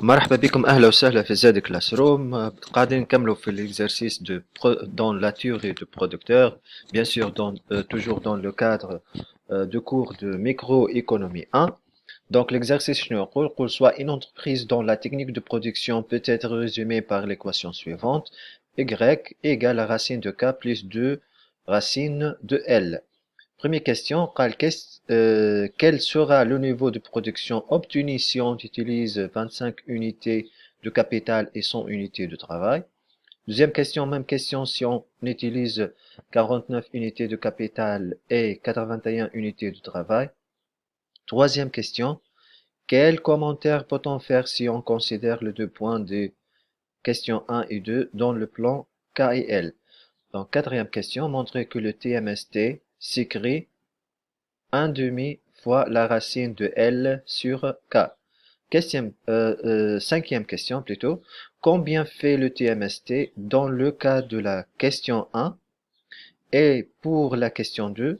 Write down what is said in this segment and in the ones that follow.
مرحبا بكم أهلا وسهلا في زاد كلاس روم قاعدين نكملوا في l'exercice dans la théorie du producteur bien sûr toujours dans le cadre de cours de microéconomie 1 donc l'exercice شنو يقول soit une entreprise dont la technique de production peut être résumée par l'équation suivante y égale la racine de k plus 2 racine de l. Première question, quel sera le niveau de production obtenu si on utilise 25 unités de capital et 100 unités de travail? Deuxième question, même question si on utilise 49 unités de capital et 81 unités de travail. Troisième question, quel commentaire peut-on faire si on considère les 2 points des questions 1 et 2 dans le plan K et L? Donc, quatrième question, montrer que le TMST s'écrit 1 demi fois la racine de L sur K. Cinquième question plutôt. Combien fait le TMST dans le cas de la question 1? Et pour la question 2,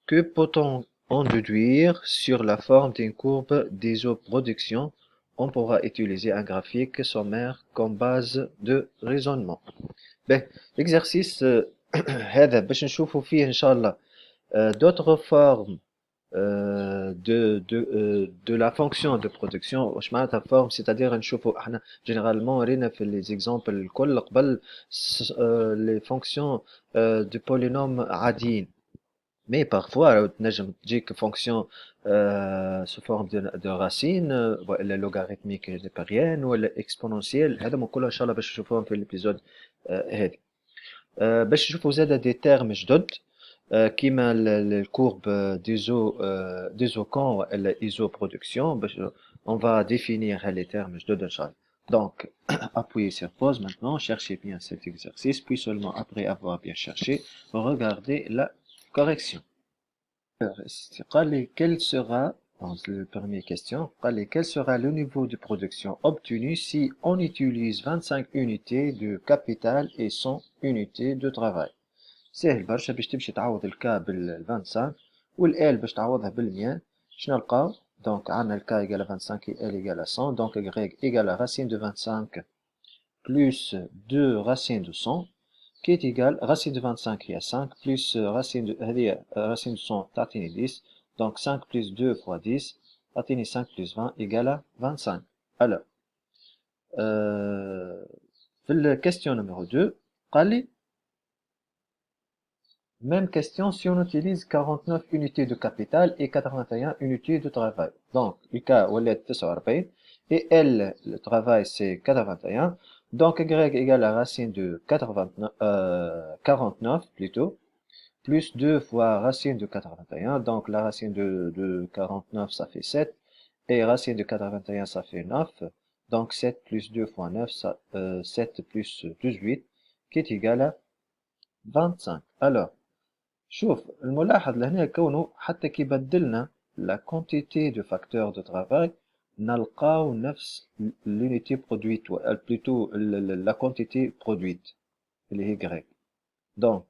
que peut-on en déduire sur la forme d'une courbe d'isoproduction? On pourra utiliser un graphique sommaire comme base de raisonnement. Ben, l'exercice هذا باش نشوفوا فيه إن شاء الله d'autres formes de la fonction de production واش معناتها forme c'est-à-dire نشوفوا احنا généralement رينا في les exemples الكل قبل les fonctions de polynômes عاديين mais parfois تنجم تجيك fonction sous forme de racine ولا logarithmique népérienne ولا exponentielle هذا كله ان شاء الله باش نشوفوهم في الابيزود هذه باش نشوفوا زاده دي تيرم جدد كيما الكورب ديزوكان ولا isoproduction باش on va définir les termes جدد ان شاء الله. Donc, appuyez sur pause maintenant, cherchez bien cet exercice, puis seulement après avoir bien cherché, regardez la correction. قال لي quel sera, dans la première question, قال لي quel sera le niveau de production obtenu si on utilise 25 unités de capital et 100 unités de travail. سهل برشا باش تمشي تعوض الكا بال 25 والال باش تعوضها بال100 شنو نلقاو دونك عندنا الكا ايجال 25 et l égale à 100 donc y égale à racine de 25 plus 2 racine de 100 qui est égal racine de 25 il y a 5 plus racine de racine de 100 تعطيني 10 donc 5 plus 2 fois 10 تعطيني 5 plus 20 égale à 25. Alors في la question numéro 2 قال لي même question si on utilise 49 unités de capital et 81 unités de travail. Donc, le cas où est 49 et L, le travail c'est 81. Donc, Y égale la racine de 49 plutôt, plus 2 fois racine de 81. Donc, la racine de 49 ça fait 7 et racine de 81 ça fait 9. Donc, 7 plus 2 fois 9, 7 plus 18 qui est égal à 25. Alors, شوف الملاحظ لهنا كونه حتى كي بدلنا la quantité de facteurs de travail نلقاو نفس l'unité produite ou plutôt la quantité produite اللي هي Y. donc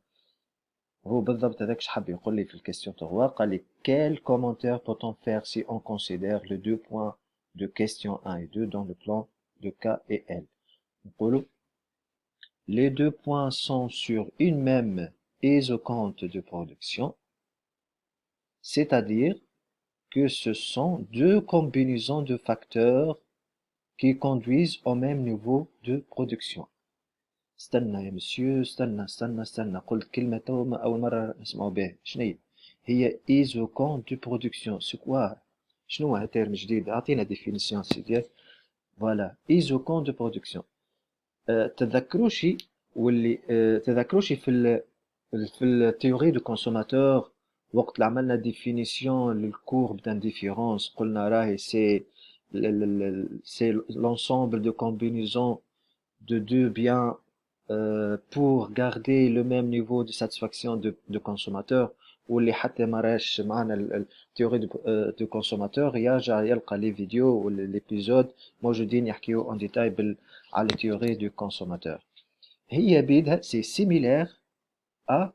هو بالضبط هذاك حاب يقول لي في الكيستيون تاعو قال لي quel commentaire peut-on faire si on considère les 2 points de question 1 et 2 dans le plan de K et L. نقولوا les 2 points sont sur une même isocompte de production, c'est-à-dire que ce sont 2 combinaisons de facteurs qui conduisent au même niveau de production. استنى يا مسيو استنى قلت كلمة تو أول مرة نسمعوا بها شنو هي ايزوكون دو برودكسيون سي كوا شنو هو تيرم جديد أعطينا ديفينيسيون سيدي فوالا ايزوكون دو برودكسيون تذكروشي واللي تذكروشي في التيوري دو كونسوماتور وقت اللي عملنا ديفينيسيون للكورب d'aindiférence قلنا راهي c'est l'ensemble de combinaisons de 2 biens pour garder le même niveau de satisfaction de consommateur واللي حتى ما راش معنا التيوري دو كونسوماتور يرجع يلقى لي فيديو ولا ليبيزود موجودين يحكيو اون ديتاي على التيوري دو كونسوماتور. هي بيدها سي سيميلير à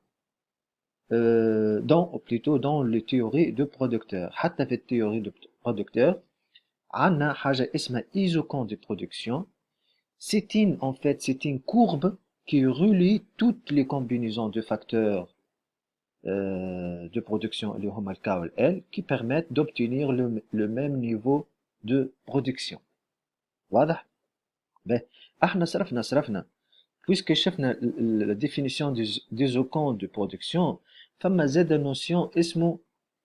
plutôt dans les théories de producteurs. حتى في التhéorie de producteurs عندنا حاجة اسمها isocon de production. C'est une courbe qui relie toutes les combinaisons de facteurs de production, اللي هما ال K و ال L, qui permettent d'obtenir le même niveau de production. واضح؟ باهي. احنا صرفنا puisque شفنا la définition des isocons de production, فما زاد notion اسمه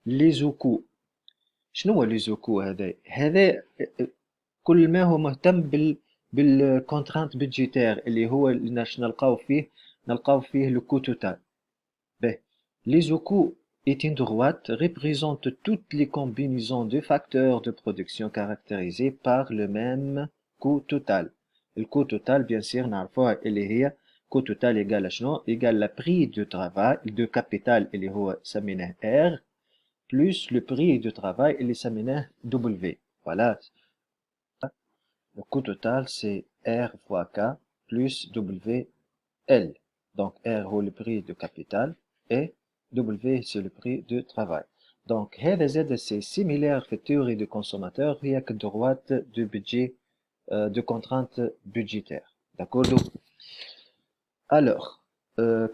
ليزوكو. شنو هو ليزوكو هذا؟ هذا كل ما هو مهتم بالكونترانت بيدجيتير اللي هو اللي نلقاو فيه لو كو توتال. باهي. ليزوكو est une droite représente toutes les combinaisons de facteurs de production caractérisés par le même coût total. Le coût total, bien sûr, نعرفوها اللي هي coût total égale شنو؟ égale le prix de travail de capital اللي هو سميناه R plus le prix de travail اللي سميناه W. Voilà. Le coût total c'est R fois K plus WL. Donc R هو le prix de capital et W c'est le prix de travail. Donc هذا زاد c'est similaire في التhéorie du consommateur هي droite de budget de contrainte budgétaire. D'accord? Alors,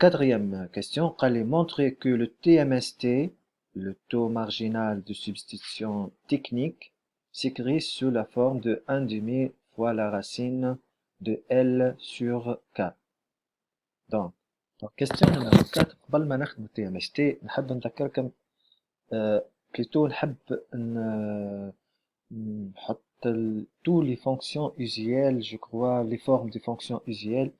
quatrième question, قال لي montrer que le TMST, le taux marginal de substitution technique, s'écrit sous la forme de 1 demi fois la racine de L sur K. Donc question numéro 4, قبل ما نخدمو TMST نحب نذكركم plutôt نحب نحط tous les fonctions usuelles, je crois, les formes de fonctions usuelles,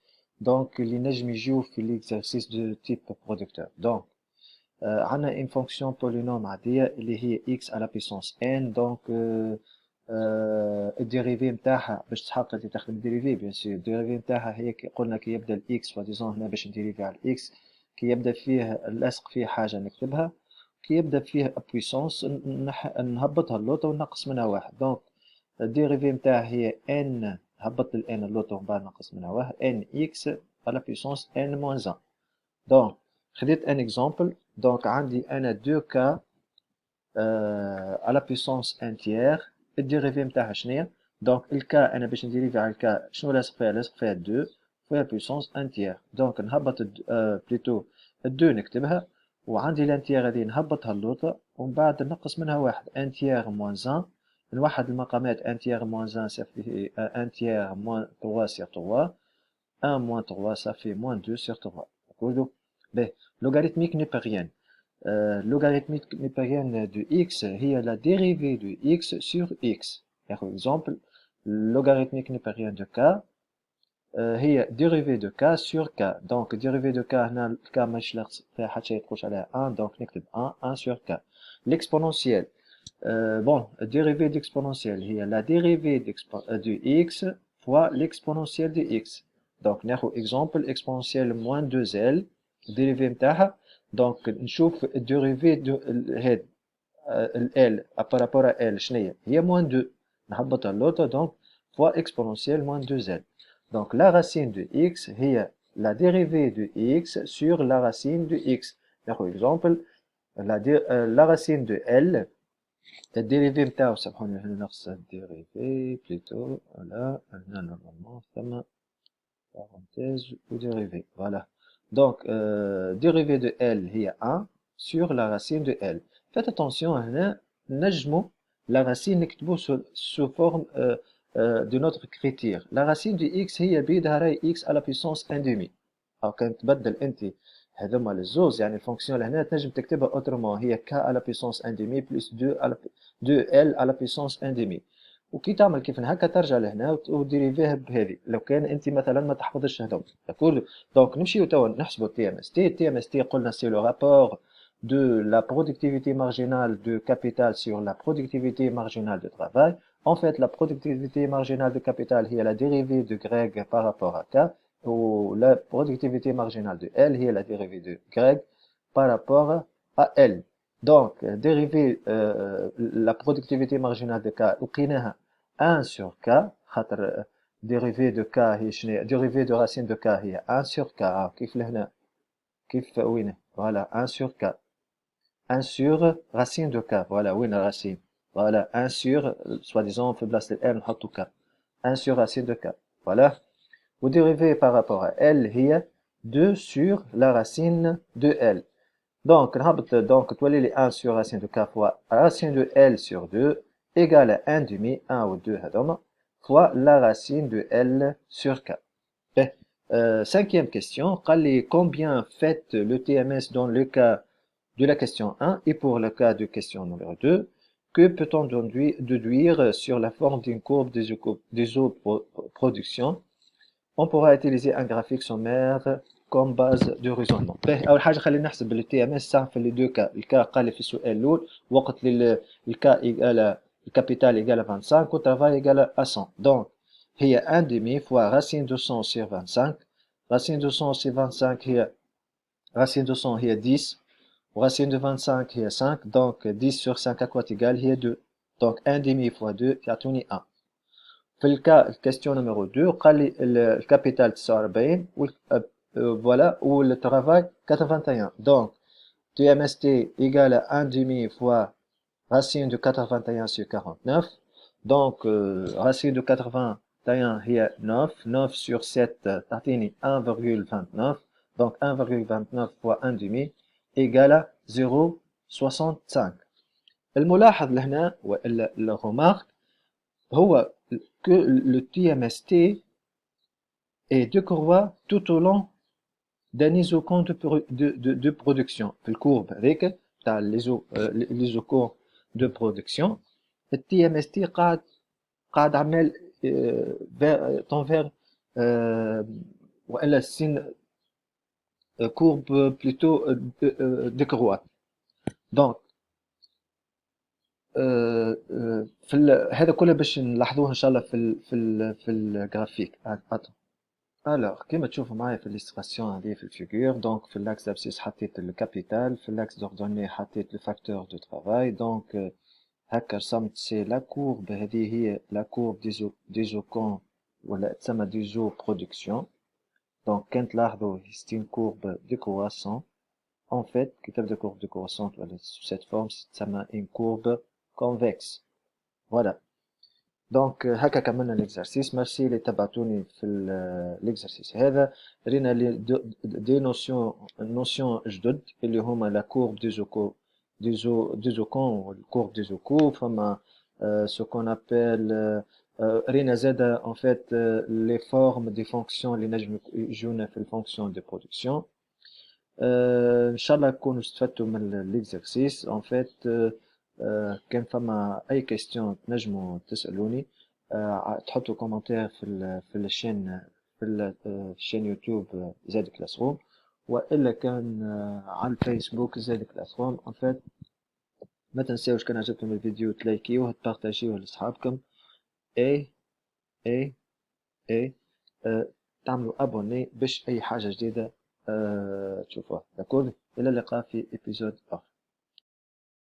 donc les نجم يجيو في l'exercice de type producteur. Donc عندنا une fonction polynôme عادية اللي هي x à la puissance n, donc الديريفي نتاعها باش تحقق اللي تخدم الديريفي بيان سور الديريفي نتاعها هي كي قلنا كي يبدا الاكس سوا هنا باش نديريفي على الاكس كي يبدا فيه اللاصق فيه حاجة نكتبها كي يبدا فيه بويسونس نهبطها اللوطة ونقص منها واحد. دونك الديريفي نتاعها هي n هبط الان اللوطة ومن بعد نقص منها واحد n x على بويسونس n موان 1. دونك خديت ان اكزومبل دونك عندي انا 2 k على بويسونس ان تيير الديريفي نتاعها شنيا؟ دونك الكا انا باش نديريفي على الكا شنو لاصق فيها؟ لاصق فيها 2 فيها بويسونس ان تيير. دونك نهبط بليتو 2 نكتبها وعندي لانتيير هذه نهبطها اللوطة ومن بعد نقص منها واحد ان تيير موان 1 نوحد المقامات ان تيير موان 1 صافي ان تيير موان 3 سير 3 1 moins 3 ça fait moins 2 sur 3. D'accord? Ben, logarithmique n'est pas rien. Logarithmique népérienne de x هي la dérivée de x sur x. Par exemple, logarithmique népérienne de k هي dérivée de k sur k. Donc dérivée de k هنا k ماهيش فيها حتى شيء تخش عليها 1 donc نكتب 1 sur k. L'exponentielle bon dérivée d'exponentielle هي la dérivée de x fois l'exponentielle de x. Donc ناخذ exemple exponentielle moins 2l dérivée نتاعها دونك نشوف الديريفي دو هاد ال par rapport à l شنيا هي moins 2 نهبطها اللوطة دونك fois exponentielle moins 2l. Donc la racine de x هي la dérivée de x sur la racine de x. ناخذ exemple la racine de l الديريفي نتاعو سامحوني هنا نقص الديريفي بليتو voilà هنا normalement ثم parenthèse ou dérivé voilà. Donc, dérivée de L هي 1 sur la racine de L. Faites attention هنا نجمو la racine نكتبو sous forme de notre critère. La racine de x هي بيدها راهي x à la puissance 1 demi. أو كان تبدل أنت هذوما للزوز يعني الفونكسيون لهنا تنجم تكتبها autrement هي k à la puissance 1 demi plus 2l à la puissance 1 demi. وكي تعمل كيف هكا ترجع لهنا وديريفيه بهذه لو كان انت مثلا ما تحفظش هذوما داكور. دونك نمشيو توا نحسبوا تي ام اس تي. تي ام اس تي قلنا سي لو رابور de la productivité marginale de capital sur la productivité marginale de travail. En fait, la productivité marginale de capital هي la dérivée de Greg par rapport à K ou la productivité marginale de L هي la dérivée de Greg par rapport à L. Donc, dériver la productivité marginale de K لقيناها 1 sur K خاطر dérivée de K هي شنو dérivée de racine de K هي 1 sur K كيف لهنا كيف وين voilà 1 sur K 1 sur racine de K voilà وين الرacine Voilà, 1 sur, soi-disant, في بلاصة ال n نحطو k. 1 sur racine de k. Voilà. Vous dérivez par rapport à L, هي 2 sur la racine de L. Donc, donc, تولي لي 1 sur racine de k fois racine de L sur 2 égale à 1 demi, 1 ou 2 هذوما, fois la racine de L sur k. Cinquième question, قال لي combien faites le TMS dans le cas de la question 1 et pour le cas de question numéro 2, que peut-on déduire sur la forme d'une courbe des eaux production? On pourra utiliser un graphique sommaire comme base de raisonnement. أول حاجة خلينا نحسب ال TMS صح في les deux cas. الكا قال لي في السؤال الأول وقت اللي الكا إيجال الكابيتال إيجال 25 والترافاي إيجال à 100. Donc هي 1 demi fois racine de 100 sur 25. Racine de 100 sur 25 هي racine de 100 هي 10. Racine de 25 هي 5. Donc 10 sur 5 à quoi égale هي 2. Donc 1 demi fois 2 يعطوني 1. في الكاستيون نميرو 2 قال لي الكابيتال 49 voilà والترافاي 81 donc TMST égale à 1 demi fois racine de 81 sur 49 donc racine de 81 هي 9 9 sur 7 تعطيني 1,29 donc 1,29 fois 1 demi égale à 0,65 الملاحظ لهنا ولا الرمارك هو que le TMST est découvert tout au long d'un isocours de production. في الكورب هذيك تاع l'isocours de production le TMST قاعد عمال تنفير والا سين courbe plutôt décroît. Donc هذا كله باش نلاحظوه ان شاء الله في الجرافيك. Alors, كيما تشوفوا معايا في l'illustration هذه في الفيجور دونك في الاكس ابسيس حطيت الكابيتال في الاكس دوردوني حطيت لو فاكتور دو ترافاي دونك هكا رسمت سي لا كورب هذه هي لا كورب ديزوكون ولا تسمى ديزو برودكسيون دونك كان تلاحظوا ستي كورب ديكرواسون en fait كي تبدا كورب ديكرواسون ولا سو cette forme تسمى une courbe convexe voilà. دونك هكا كملنا الاكزرسيس ميرسي اللي تبعتوني في الاكزرسيس هذا رينا لي دي نوسيون جدد اللي هما لا كورب ديزوكون والكورب ديزوكو فما سو كون ابل رينا زادا ان فيت لي فورم دي فونكسيون اللي نجم يجونا في الفونكسيون دي برودكسيون ان شاء الله تكونوا استفدتوا من الاكزرسيس ان فيت كان فما اي كيستيون تنجموا تسالوني تحطوا كومنتير في الشين في الشين يوتيوب زاد كلاس روم والا كان على الفيسبوك زاد كلاس روم ان فيت ما تنساوش كان عجبكم الفيديو تلايكيوه تبارطاجيوه لاصحابكم اي اي اي تعملوا ابوني باش اي حاجه جديده تشوفوها داكور الى اللقاء في ابيزود اخر.